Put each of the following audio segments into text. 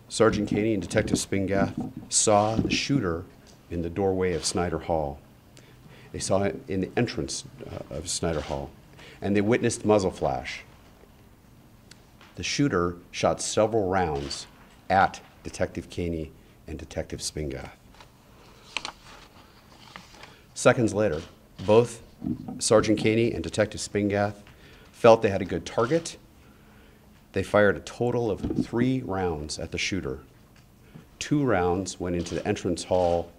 Sergeant Kaney and Detective Spingath saw the shooter in the doorway of Snyder Hall. They saw it in the entrance of Snyder Hall, and they witnessed muzzle flash. The shooter shot several rounds at Detective Kaney and Detective Spingath. Seconds later, both Sergeant Kaney and Detective Spingath felt they had a good target. They fired a total of 3 rounds at the shooter. 2 rounds went into the entrance hall,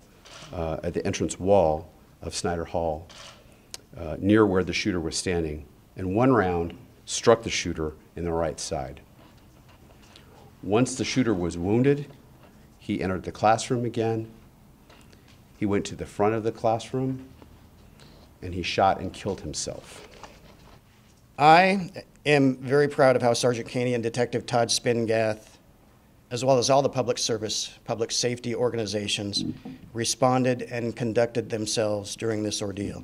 at the entrance wall of Snyder Hall, near where the shooter was standing, and 1 round struck the shooter in the right side. Once the shooter was wounded, he entered the classroom again. He went to the front of the classroom, and he shot and killed himself. I am very proud of how Sergeant Kaney and Detective Todd Spingath, as well as all the public service, public safety organizations, responded and conducted themselves during this ordeal.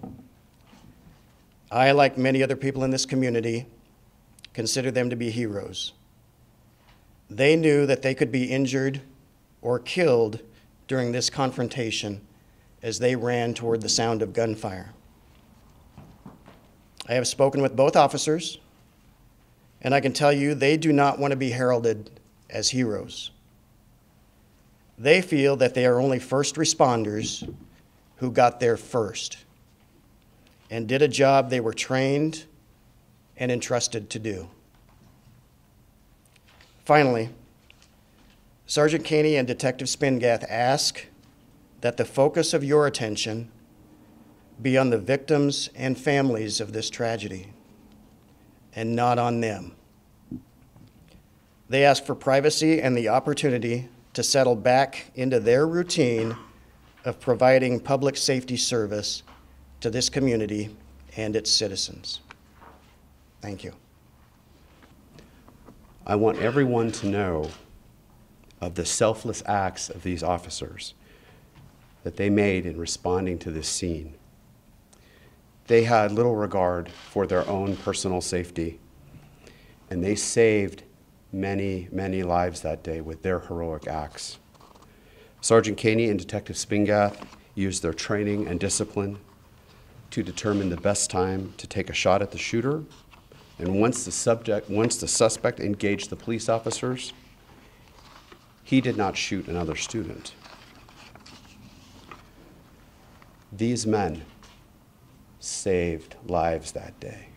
I, like many other people in this community, consider them to be heroes. They knew that they could be injured or killed during this confrontation as they ran toward the sound of gunfire. I have spoken with both officers, and I can tell you they do not want to be heralded as heroes. They feel that they are only first responders who got there first and did a job they were trained and entrusted to do. Finally, Sergeant Kaney and Detective Spingath ask that the focus of your attention be on the victims and families of this tragedy and not on them. They ask for privacy and the opportunity to settle back into their routine of providing public safety service to this community and its citizens. Thank you. I want everyone to know of the selfless acts of these officers that they made in responding to this scene. They had little regard for their own personal safety, and they saved many, many lives that day with their heroic acts. Sergeant Kaney and Detective Spingath used their training and discipline to determine the best time to take a shot at the shooter, and once the suspect engaged the police officers, he did not shoot another student. These men saved lives that day.